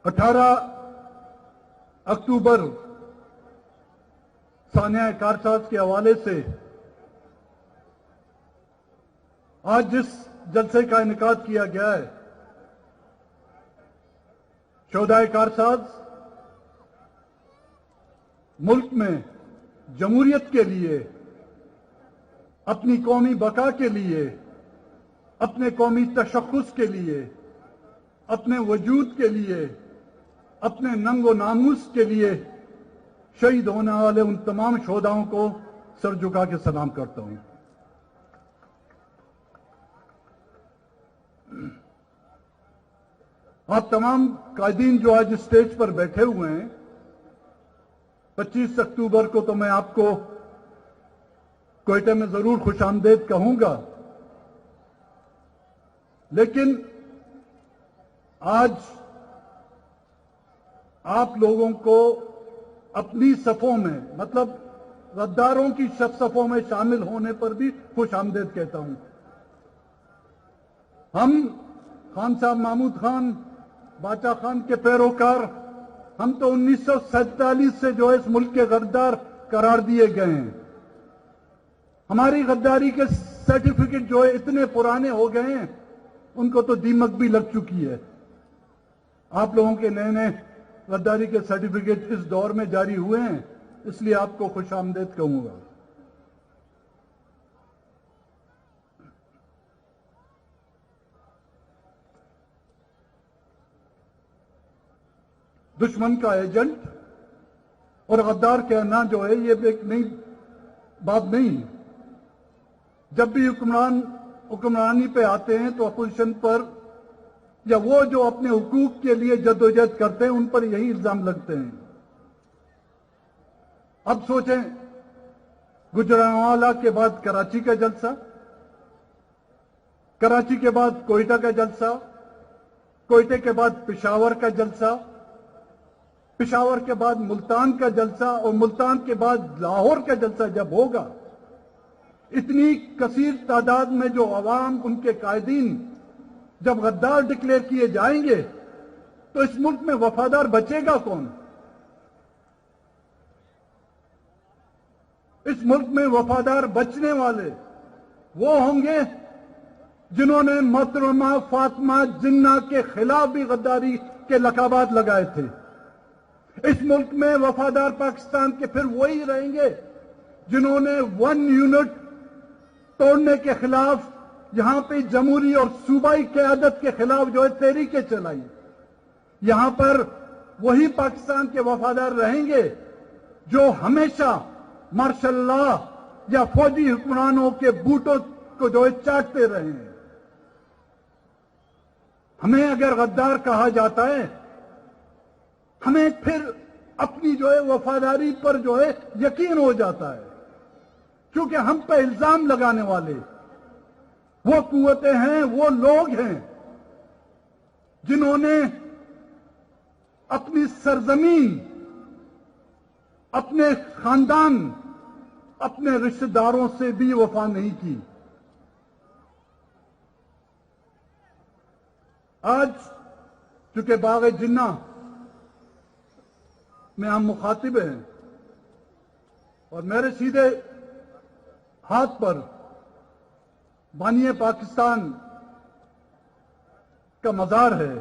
18 اکتوبر سانحہ کارساز کے حوالے سے آج جس جلسے کا انعقاد کیا گیا ہے، شہدائے کارساز ملک میں جمہوریت کے لیے، اپنی قومی بقا کے لیے، اپنے قومی تشخص کے لیے، اپنے وجود کے لیے، اپنے ننگ و ناموس کے لیے شہید ہونے والے ان تمام شہداؤں کو سر جھکا کے سلام کرتا ہوں۔ آپ تمام قائدین جو آج اسٹیج پر بیٹھے ہوئے ہیں، 25 اکتوبر کو تو میں آپ کو کوئٹہ میں ضرور خوش آمدید کہوں گا، لیکن آج آپ لوگوں کو اپنی صفوں میں، مطلب غداروں کی صفوں میں شامل ہونے پر بھی خوش آمدید کہتا ہوں۔ ہم خان صاحب محمود خان، باچا خان کے پیروکار، ہم تو 1947 سے جو ہے اس ملک کے غدار قرار دیے گئے ہیں۔ ہماری غداری کے سرٹیفکیٹ جو ہے اتنے پرانے ہو گئے ہیں، ان کو تو دیمک بھی لگ چکی ہے۔ آپ لوگوں کے نئے نئے غداری کے سرٹیفکیٹ اس دور میں جاری ہوئے ہیں، اس لیے آپ کو خوش آمدید کہوں گا۔ دشمن کا ایجنٹ اور غدار کہنا جو ہے یہ ایک نئی بات نہیں۔ جب بھی حکمرانی پہ آتے ہیں تو اپوزیشن پر یا وہ جو اپنے حقوق کے لیے جدوجہد کرتے ہیں ان پر یہی الزام لگتے ہیں۔ اب سوچیں، گجرانوالہ کے بعد کراچی کا جلسہ، کراچی کے بعد کوئٹہ کا جلسہ، کوئٹہ کے بعد پشاور کا جلسہ، پشاور کے بعد ملتان کا جلسہ، اور ملتان کے بعد لاہور کا جلسہ جب ہوگا، اتنی کثیر تعداد میں جو عوام، ان کے قائدین جب غدار ڈکلیئر کیے جائیں گے تو اس ملک میں وفادار بچے گا کون؟ اس ملک میں وفادار بچنے والے وہ ہوں گے جنہوں نے محترمہ فاطمہ جناح کے خلاف بھی غداری کے لقبات لگائے تھے۔ اس ملک میں وفادار پاکستان کے پھر وہی رہیں گے جنہوں نے 1 یونٹ توڑنے کے خلاف، یہاں پہ جمہوری اور صوبائی قیادت کے خلاف جو ہے تحریکیں چلائی۔ یہاں پر وہی پاکستان کے وفادار رہیں گے جو ہمیشہ مارشل لا یا فوجی حکمرانوں کے بوٹوں کو جو ہے چاٹتے رہے ہیں۔ ہمیں اگر غدار کہا جاتا ہے، ہمیں پھر اپنی جو ہے وفاداری پر جو ہے یقین ہو جاتا ہے، کیونکہ ہم پہ الزام لگانے والے وہ قوتیں ہیں، وہ لوگ ہیں جنہوں نے اپنی سرزمین، اپنے خاندان، اپنے رشتہ داروں سے بھی وفا نہیں کی۔ آج چونکہ باغ جنہ میں ہم مخاطب ہیں اور میرے سیدھے ہاتھ پر بانی پاکستان کا مزار ہے،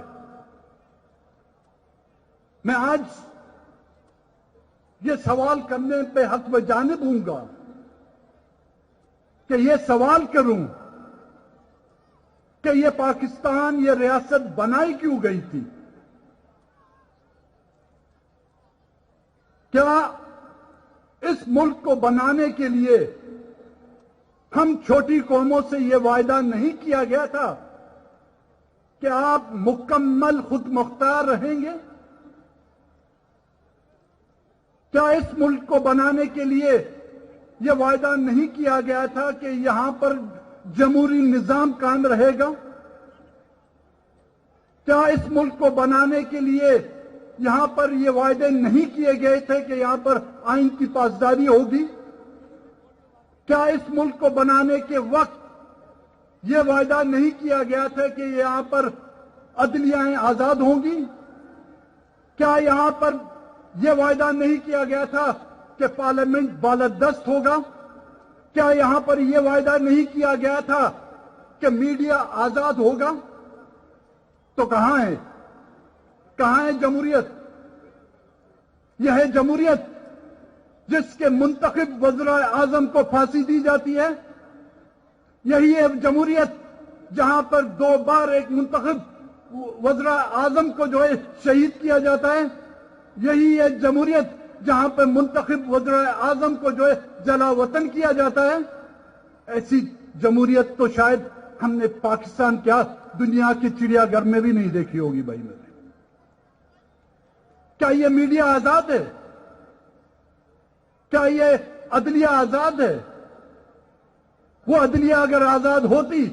میں آج یہ سوال کرنے پہ حق بجانب ہوں گا کہ یہ سوال کروں کہ یہ پاکستان، یہ ریاست بنائی کیوں گئی تھی؟ کیا اس ملک کو بنانے کے لیے ہم چھوٹی قوموں سے یہ وعدہ نہیں کیا گیا تھا کہ آپ مکمل خود مختار رہیں گے؟ کیا اس ملک کو بنانے کے لیے یہ وعدہ نہیں کیا گیا تھا کہ یہاں پر جمہوری نظام قائم رہے گا؟ کیا اس ملک کو بنانے کے لیے یہاں پر یہ وعدے نہیں کیے گئے تھے کہ یہاں پر آئین کی پاسداری ہوگی؟ کیا اس ملک کو بنانے کے وقت یہ وعدہ نہیں کیا گیا تھا کہ یہاں پر عدلیہ آزاد ہوں گی؟ کیا یہاں پر یہ وعدہ نہیں کیا گیا تھا کہ پارلیمنٹ بالادست ہوگا؟ کیا یہاں پر یہ وعدہ نہیں کیا گیا تھا کہ میڈیا آزاد ہوگا؟ تو کہاں ہے؟ کہاں ہے جمہوریت؟ یہ ہے جمہوریت جس کے منتخب وزراء اعظم کو پھانسی دی جاتی ہے؟ یہی ہے جمہوریت جہاں پر 2 بار ایک منتخب وزراء اعظم کو جو ہے شہید کیا جاتا ہے؟ یہی ہے جمہوریت جہاں پر منتخب وزراء اعظم کو جو ہے جلا وطن کیا جاتا ہے؟ ایسی جمہوریت تو شاید ہم نے پاکستان کیا دنیا کی چڑیا گھر میں بھی نہیں دیکھی ہوگی بھائی میرے۔ کیا یہ میڈیا آزاد ہے؟ کیا یہ عدلیہ آزاد ہے؟ وہ عدلیہ اگر آزاد ہوتی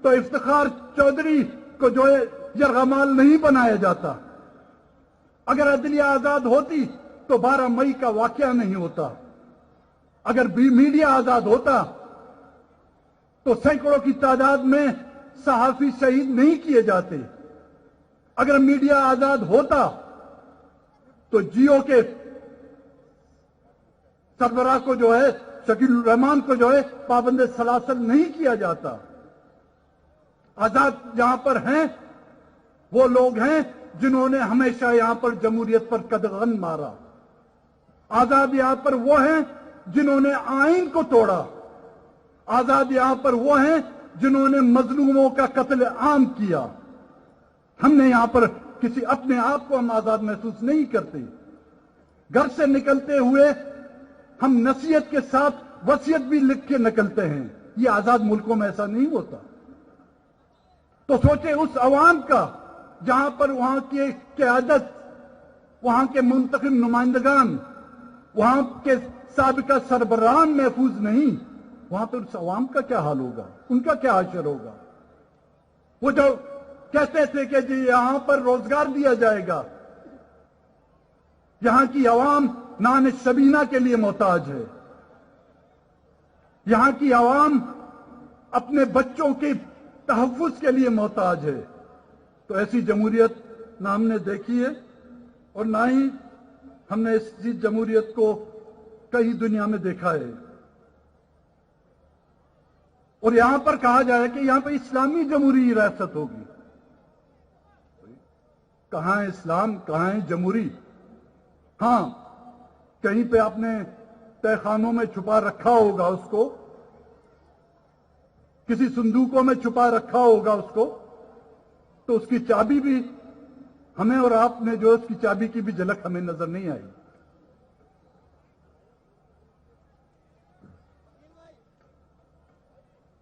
تو افتخار چودھری کو جو ہے یرغمال نہیں بنایا جاتا۔ اگر عدلیہ آزاد ہوتی تو 12 مئی کا واقعہ نہیں ہوتا۔ اگر میڈیا آزاد ہوتا تو سینکڑوں کی تعداد میں صحافی شہید نہیں کیے جاتے۔ اگر میڈیا آزاد ہوتا تو جیو کے سربراہ کو جو ہے شکیل الرحمان کو جو ہے پابند سلاسل نہیں کیا جاتا۔ آزاد یہاں پر ہیں وہ لوگ ہیں جنہوں نے ہمیشہ یہاں پر جمہوریت پر قدغن مارا۔ آزاد یہاں پر وہ ہیں جنہوں نے آئین کو توڑا۔ آزاد یہاں پر وہ ہیں جنہوں نے مظلوموں کا قتل عام کیا۔ ہم نے یہاں پر کسی اپنے آپ کو ہم آزاد محسوس نہیں کرتے۔ گھر سے نکلتے ہوئے ہم نصیحت کے ساتھ وصیت بھی لکھ کے نکلتے ہیں۔ یہ آزاد ملکوں میں ایسا نہیں ہوتا۔ تو سوچے اس عوام کا جہاں پر وہاں کی قیادت، وہاں کے منتخب نمائندگان، وہاں کے سابقہ سربراہان محفوظ نہیں، وہاں پر اس عوام کا کیا حال ہوگا؟ ان کا کیا حشر ہوگا؟ وہ جو کہتے تھے کہ جی یہاں پر روزگار دیا جائے گا، یہاں کی عوام نان شبینہ کے لیے محتاج ہے، یہاں کی عوام اپنے بچوں کے تحفظ کے لیے محتاج ہے، تو ایسی جمہوریت نہ ہم نے دیکھی ہے اور نہ ہی ہم نے اس جمہوریت کو کئی دنیا میں دیکھا ہے۔ اور یہاں پر کہا جائے کہ یہاں پر اسلامی جمہوری ریاست ہوگی۔ کہاں ہے اسلام؟ کہاں ہے جمہوری؟ ہاں، کہیں پہ آپ نے تہہ خانوں میں چھپا رکھا ہوگا اس کو، کسی صندوقوں میں چھپا رکھا ہوگا اس کو، تو اس کی چابی بھی ہمیں اور آپ نے جو اس کی چابی کی بھی جھلک ہمیں نظر نہیں آئی۔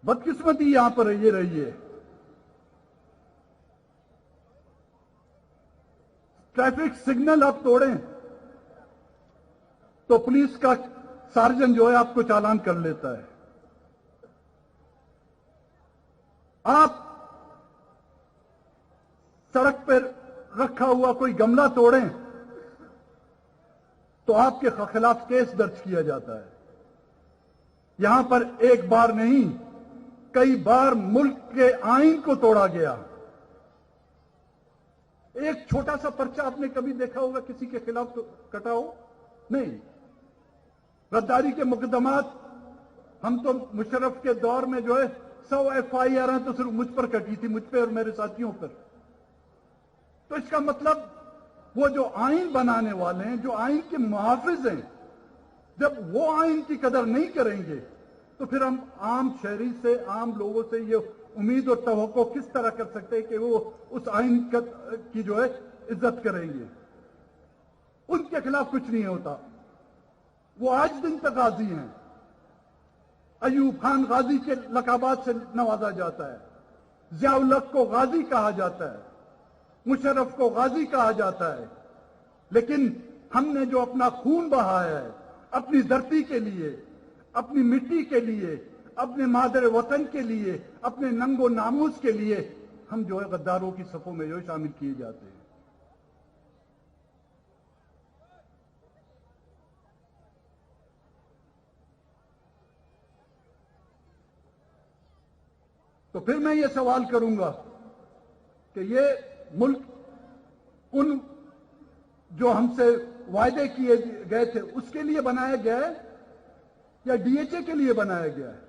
بدقسمتی یہاں پر یہ رہی ہے۔ ٹریفک سگنل آپ توڑیں تو پولیس کا سارجن جو ہے آپ کو چالان کر لیتا ہے۔ آپ سڑک پر رکھا ہوا کوئی گملہ توڑیں تو آپ کے خلاف کیس درج کیا جاتا ہے۔ یہاں پر ایک بار نہیں، کئی بار ملک کے آئین کو توڑا گیا۔ ایک چھوٹا سا پرچہ آپ نے کبھی دیکھا ہوگا کسی کے خلاف تو کٹا ہو؟ نہیں۔ غداری کے مقدمات ہم تو مشرف کے دور میں جو ہے 100 FIR تو صرف مجھ پر کٹی تھی، مجھ پہ اور میرے ساتھیوں پر۔ تو اس کا مطلب وہ جو آئین بنانے والے ہیں، جو آئین کے محافظ ہیں، جب وہ آئین کی قدر نہیں کریں گے تو پھر ہم عام شہری سے، عام لوگوں سے یہ امید اور توقع کس طرح کر سکتے ہیں کہ وہ اس آئین کی جو ہے عزت کریں گے؟ ان کے خلاف کچھ نہیں ہوتا۔ وہ آج دن تک غازی ہیں۔ ایوب خان غازی کے لقبات سے نوازا جاتا ہے، ضیاء الحق کو غازی کہا جاتا ہے، مشرف کو غازی کہا جاتا ہے، لیکن ہم نے جو اپنا خون بہایا ہے اپنی دھرتی کے لیے، اپنی مٹی کے لیے، اپنے مادر وطن کے لیے، اپنے ننگ و ناموس کے لیے، ہم جو ہے غداروں کی صفوں میں جو شامل کیے جاتے ہیں۔ تو پھر میں یہ سوال کروں گا کہ یہ ملک ان جو ہم سے وعدے کیے گئے تھے اس کے لیے بنایا گیا ہے یا ڈی ایچ اے کے لیے بنایا گیا ہے؟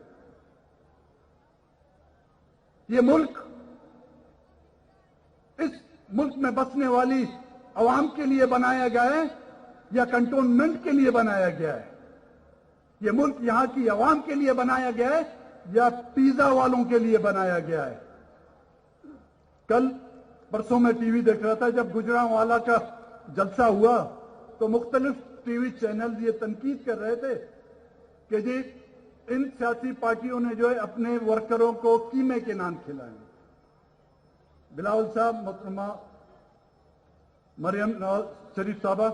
یہ ملک اس ملک میں بسنے والی عوام کے لیے بنایا گیا ہے یا کنٹونمنٹ کے لیے بنایا گیا ہے؟ یہ ملک یہاں کی عوام کے لیے بنایا گیا ہے یا پیزا والوں کے لیے بنایا گیا ہے؟ کل پرسوں میں ٹی وی دیکھ رہا تھا، جب گجرانوالہ کا جلسہ ہوا تو مختلف ٹی وی چینل یہ تنقید کر رہے تھے کہ جی ان سیاسی پارٹیوں نے جو ہے اپنے ورکروں کو قیمے کے نان کھلائے۔ بلاول صاحب، محترمہ مریم نواز شریف صاحبہ،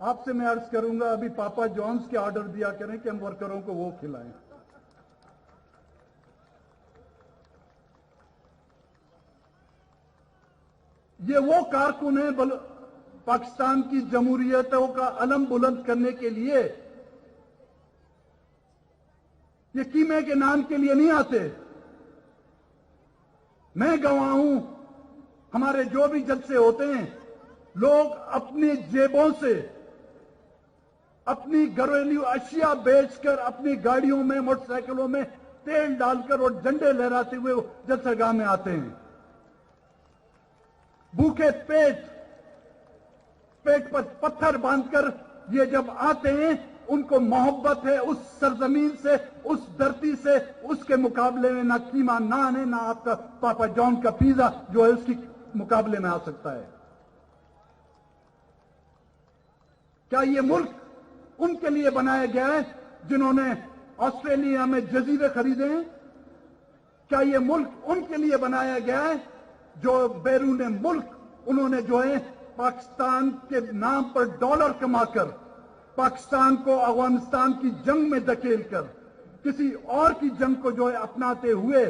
آپ سے میں عرض کروں گا ابھی پاپا جونز کے آرڈر دیا کریں کہ ہم ورکروں کو وہ کھلائیں۔ یہ وہ کارکن ہیں پاکستان کی جمہوریتوں کا علم بلند کرنے کے لیے، یہ قیمے کے نام کے لیے نہیں آتے۔ میں گواہ ہوں، ہمارے جو بھی جلسے ہوتے ہیں لوگ اپنی جیبوں سے اپنی گھریلو اشیاء بیچ کر اپنی گاڑیوں میں، موٹر سائیکلوں میں تیل ڈال کر اور جھنڈے لہراتے ہوئے جلسہ گاہ میں آتے ہیں۔ بھوکے پیٹ پر پتھر باندھ کر یہ جب آتے ہیں، ان کو محبت ہے اس سرزمین سے، اس دھرتی سے، اس کے مقابلے میں نہ قیمہ نان ہے، نہ آپ کا پاپا جان کا پیزا جو ہے اس کی مقابلے میں آ سکتا ہے۔ کیا یہ ملک ان کے لیے بنایا گیا ہے جنہوں نے آسٹریلیا میں جزیرے خریدے ہیں؟ کیا یہ ملک ان کے لیے بنایا گیا ہے جو بیرون ملک انہوں نے جو ہے پاکستان کے نام پر ڈالر کما کر پاکستان کو افغانستان کی جنگ میں دھکیل کر کسی اور کی جنگ کو جو ہے اپناتے ہوئے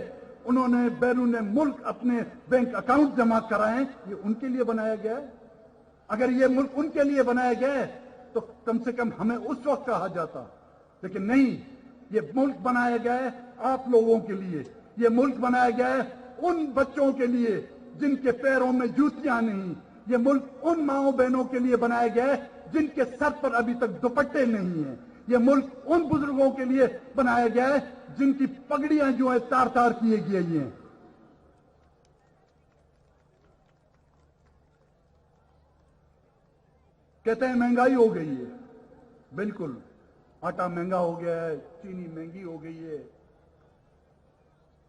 انہوں نے بیرون ملک اپنے بینک اکاؤنٹ جمع کرائے ہیں؟ یہ ان کے لیے بنایا گیا ہے؟ اگر یہ ملک ان کے لیے بنایا گیا ہے تو کم سے کم ہمیں اس وقت کہا جاتا، لیکن نہیں، یہ ملک بنایا گیا ہے آپ لوگوں کے لیے، یہ ملک بنایا گیا ہے ان بچوں کے لیے جن کے پیروں میں جوتیاں نہیں، یہ ملک ان ماؤں بہنوں کے لیے بنایا گیا ہے جن کے سر پر ابھی تک دوپٹے نہیں ہیں، یہ ملک ان بزرگوں کے لیے بنایا گیا ہے جن کی پگڑیاں جو ہے تار تار کیے گئی ہیں۔ کہتے ہیں مہنگائی ہو گئی ہے، بالکل، آٹا مہنگا ہو گیا ہے، چینی مہنگی ہو گئی ہے،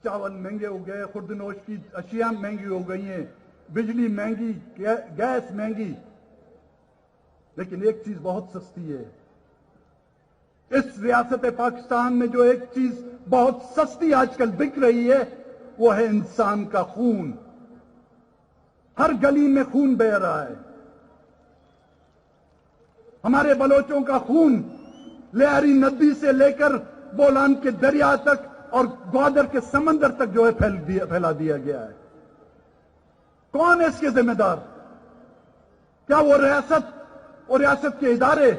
چاول مہنگے ہو گئے، خوردنوش کی اشیاء مہنگی ہو گئی ہیں، بجلی مہنگی، گیس مہنگی، لیکن ایک چیز بہت سستی ہے۔ اس ریاست پاکستان میں جو ایک چیز بہت سستی آج کل بک رہی ہے وہ ہے انسان کا خون۔ ہر گلی میں خون بہہ رہا ہے، ہمارے بلوچوں کا خون لیاری ندی سے لے کر بولان کے دریا تک اور گوادر کے سمندر تک جو ہے پھیلا دیا گیا ہے۔ کون ہے اس کے ذمہ دار؟ کیا وہ ریاست اور ریاست کے ادارے؟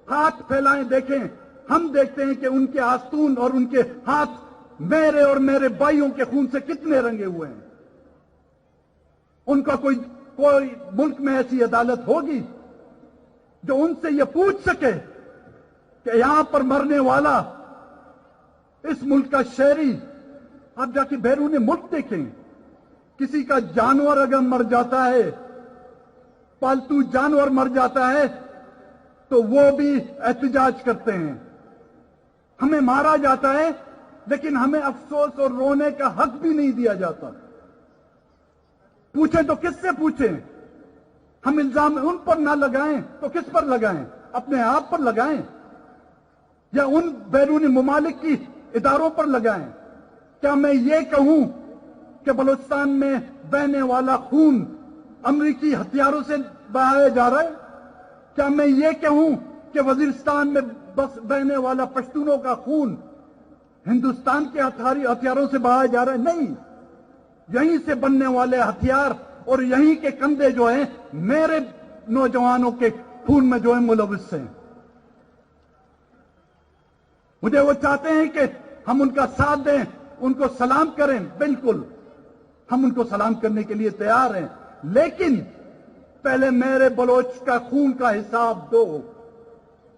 ہاتھ پھیلائیں دیکھیں، ہم دیکھتے ہیں کہ ان کے آستون اور ان کے ہاتھ میرے اور میرے بھائیوں کے خون سے کتنے رنگے ہوئے ہیں۔ ان کا کوئی ملک میں ایسی عدالت ہوگی جو ان سے یہ پوچھ سکے کہ یہاں پر مرنے والا اس ملک کا شہری، آپ جا کے بیرون ملک دیکھیں، کسی کا جانور اگر مر جاتا ہے، پالتو جانور مر جاتا ہے تو وہ بھی احتجاج کرتے ہیں۔ ہمیں مارا جاتا ہے لیکن ہمیں افسوس اور رونے کا حق بھی نہیں دیا جاتا۔ پوچھیں تو کس سے پوچھیں؟ ہم الزام ان پر نہ لگائیں تو کس پر لگائیں؟ اپنے آپ پر لگائیں یا ان بیرونی ممالک کی اداروں پر لگائیں؟ کیا میں یہ کہوں کہ بلوچستان میں بہنے والا خون امریکی ہتھیاروں سے بہایا جا رہا ہے؟ کیا میں یہ کہوں کہ وزیرستان میں بس بہنے والا پشتونوں کا خون ہندوستان کے ہتھیاروں سے بہایا جا رہا ہے؟ نہیں، یہیں سے بننے والے ہتھیار اور یہیں کے کندھے جو ہیں میرے نوجوانوں کے خون میں جو ہے ملوث ہیں۔ مجھے وہ چاہتے ہیں کہ ہم ان کا ساتھ دیں، ان کو سلام کریں، بالکل ہم ان کو سلام کرنے کے لیے تیار ہیں، لیکن پہلے میرے بلوچ کا خون کا حساب دو،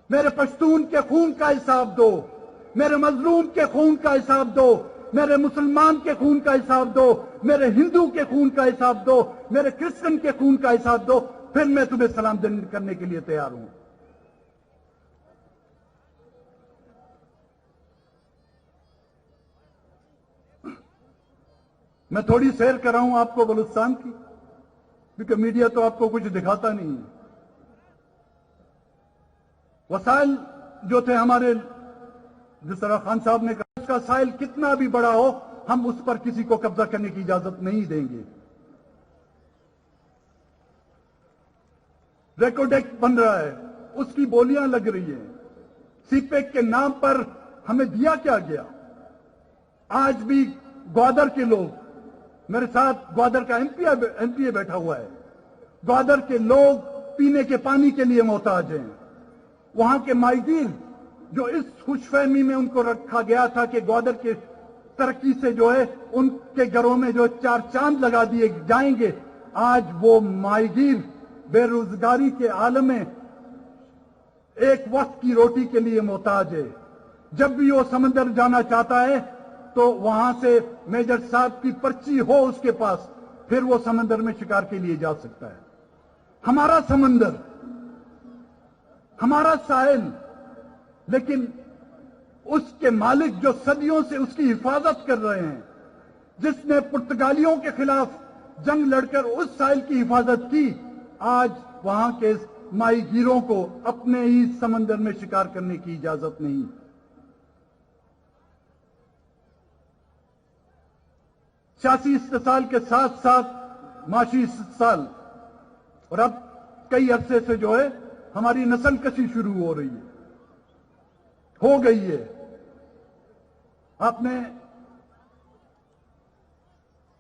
میرے پشتون کے خون کا حساب دو، میرے مظلوم کے خون کا حساب دو، میرے مسلمان کے خون کا حساب دو، میرے ہندو کے خون کا حساب دو، میرے کرسچن کے خون کا حساب دو، پھر میں تمہیں سلام کرنے کے لیے تیار ہوں۔ میں تھوڑی سیر کر رہا ہوں آپ کو بلوچستان کی، کیونکہ میڈیا تو آپ کو کچھ دکھاتا نہیں ہے۔ وسائل جو تھے ہمارے، جس طرح خان صاحب نے کہا، اس کا سائل کتنا بھی بڑا ہو، ہم اس پر کسی کو قبضہ کرنے کی اجازت نہیں دیں گے۔ ریکارڈ ایکٹ بن رہا ہے، اس کی بولیاں لگ رہی ہیں، سی پیک کے نام پر ہمیں دیا کیا گیا؟ آج بھی گوادر کے لوگ، میرے ساتھ گوادر کا ایم پی اے بیٹھا ہوا ہے، گوادر کے لوگ پینے کے پانی کے لیے محتاج ہیں۔ وہاں کے ماہی جو اس خوش فہمی میں ان کو رکھا گیا تھا کہ گوادر کے ترقی سے جو ہے ان کے گھروں میں جو 4 چاند لگا دیے جائیں گے، آج وہ ماہی گیر بے روزگاری کے عالم میں ایک وقت کی روٹی کے لیے محتاج ہے۔ جب بھی وہ سمندر جانا چاہتا ہے تو وہاں سے میجر صاحب کی پرچی ہو اس کے پاس، پھر وہ سمندر میں شکار کے لیے جا سکتا ہے۔ ہمارا سمندر، ہمارا ساحل، لیکن اس کے مالک جو صدیوں سے اس کی حفاظت کر رہے ہیں، جس نے پرتگالیوں کے خلاف جنگ لڑ کر اس ساحل کی حفاظت کی، آج وہاں کے ماہی گیروں کو اپنے ہی سمندر میں شکار کرنے کی اجازت نہیں۔ 86 استحصال کے ساتھ ساتھ معاشی استحصال، اور اب کئی عرصے سے جو ہے ہماری نسل کشی شروع ہو رہی ہے، ہو گئی ہے۔ آپ نے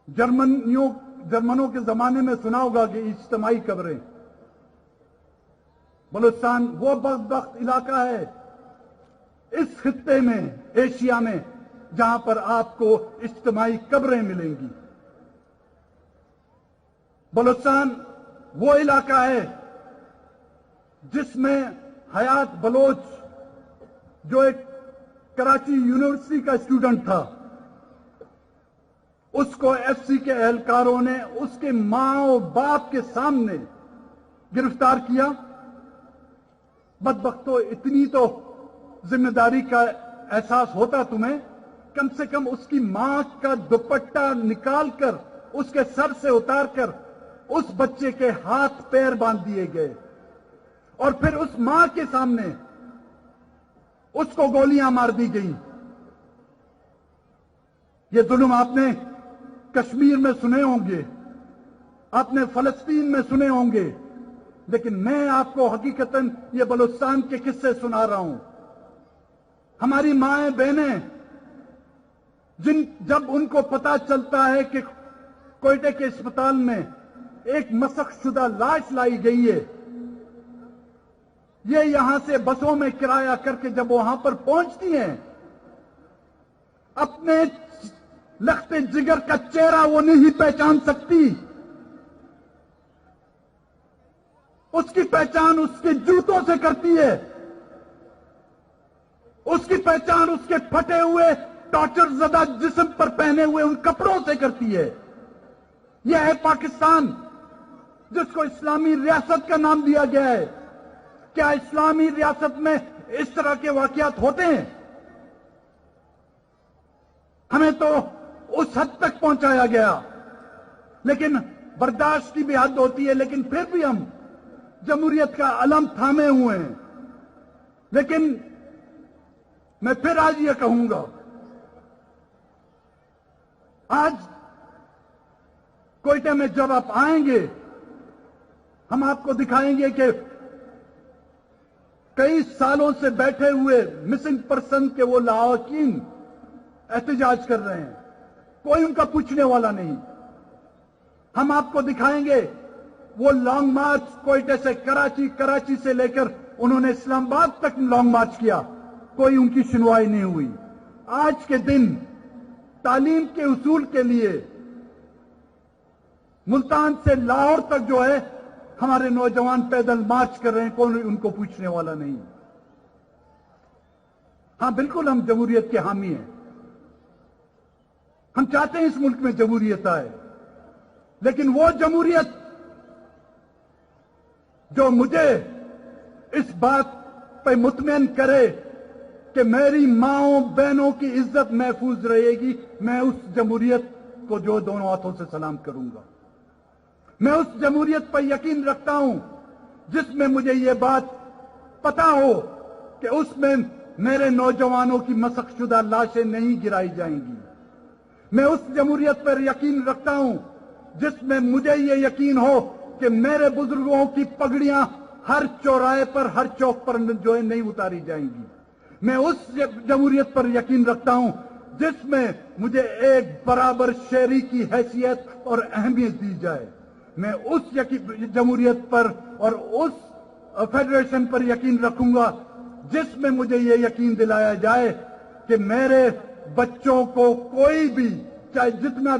جرمنوں کے زمانے میں سنا ہوگا کہ اجتماعی قبریں۔ بلوچستان وہ بدبخت علاقہ ہے اس خطے میں، ایشیا میں، جہاں پر آپ کو اجتماعی قبریں ملیں گی۔ بلوچستان وہ علاقہ ہے جس میں حیات بلوچ، جو ایک کراچی یونیورسٹی کا اسٹوڈنٹ تھا، اس کو ایف سی کے اہلکاروں نے اس کے ماں و باپ کے سامنے گرفتار کیا۔ بدبختو، اتنی تو ذمہ داری کا احساس ہوتا تمہیں، کم سے کم اس کی ماں کا دوپٹہ نکال کر اس کے سر سے اتار کر اس بچے کے ہاتھ پیر باندھ دیے گئے، اور پھر اس ماں کے سامنے اس کو گولیاں مار دی گئیں۔ یہ ظلم آپ نے کشمیر میں سنے ہوں گے، آپ نے فلسطین میں سنے ہوں گے، لیکن میں آپ کو حقیقتاً یہ بلوچستان کے قصے سنا رہا ہوں۔ ہماری مائیں بہنیں، جب ان کو پتا چلتا ہے کہ کوئٹے کے اسپتال میں ایک مسخ شدہ لاش لائی گئی ہے، یہ یہاں سے بسوں میں کرایہ کر کے جب وہاں پر پہنچتی ہیں، اپنے لخت جگر کا چہرہ وہ نہیں پہچان سکتی۔ اس کی پہچان اس کے جوتوں سے کرتی ہے، اس کی پہچان اس کے پھٹے ہوئے ٹارچر زدہ جسم پر پہنے ہوئے ان کپڑوں سے کرتی ہے۔ یہ ہے پاکستان، جس کو اسلامی ریاست کا نام دیا گیا ہے۔ کیا اسلامی ریاست میں اس طرح کے واقعات ہوتے ہیں؟ ہمیں تو اس حد تک پہنچایا گیا، لیکن برداشت کی بھی حد ہوتی ہے، لیکن پھر بھی ہم جمہوریت کا علم تھامے ہوئے ہیں۔ لیکن میں پھر آج یہ کہوں گا، آج کوئٹے میں جب آپ آئیں گے، ہم آپ کو دکھائیں گے کہ کئی سالوں سے بیٹھے ہوئے مسنگ پرسن کے وہ لاحقین احتجاج کر رہے ہیں، کوئی ان کا پوچھنے والا نہیں۔ ہم آپ کو دکھائیں گے وہ لانگ مارچ کوئٹے سے کراچی، کراچی سے لے کر انہوں نے اسلام آباد تک لانگ مارچ کیا، کوئی ان کی سنوائی نہیں ہوئی۔ آج کے دن تعلیم کے حصول کے لیے ملتان سے لاہور تک جو ہے ہمارے نوجوان پیدل مارچ کر رہے ہیں, کون ان کو پوچھنے والا نہیں. ہاں بالکل ہم جمہوریت کے حامی ہیں, ہم چاہتے ہیں اس ملک میں جمہوریت آئے, لیکن وہ جمہوریت جو مجھے اس بات پہ مطمئن کرے کہ میری ماؤں بہنوں کی عزت محفوظ رہے گی, میں اس جمہوریت کو جو دونوں ہاتھوں سے سلام کروں گا. میں اس جمہوریت پر یقین رکھتا ہوں جس میں مجھے یہ بات پتا ہو کہ اس میں میرے نوجوانوں کی مسخ شدہ لاشیں نہیں گرائی جائیں گی. میں اس جمہوریت پر یقین رکھتا ہوں جس میں مجھے یہ یقین ہو کہ میرے بزرگوں کی پگڑیاں ہر چوراہے پر, ہر چوک پر جو ہے نہیں اتاری جائیں گی. میں اس جمہوریت پر یقین رکھتا ہوں جس میں مجھے ایک برابر شہری کی حیثیت اور اہمیت دی جائے. میں اس جمہوریت پر اور اس فیڈریشن پر یقین رکھوں گا جس میں مجھے یہ یقین دلایا جائے کہ میرے بچوں کو کوئی بھی, چاہے جتنا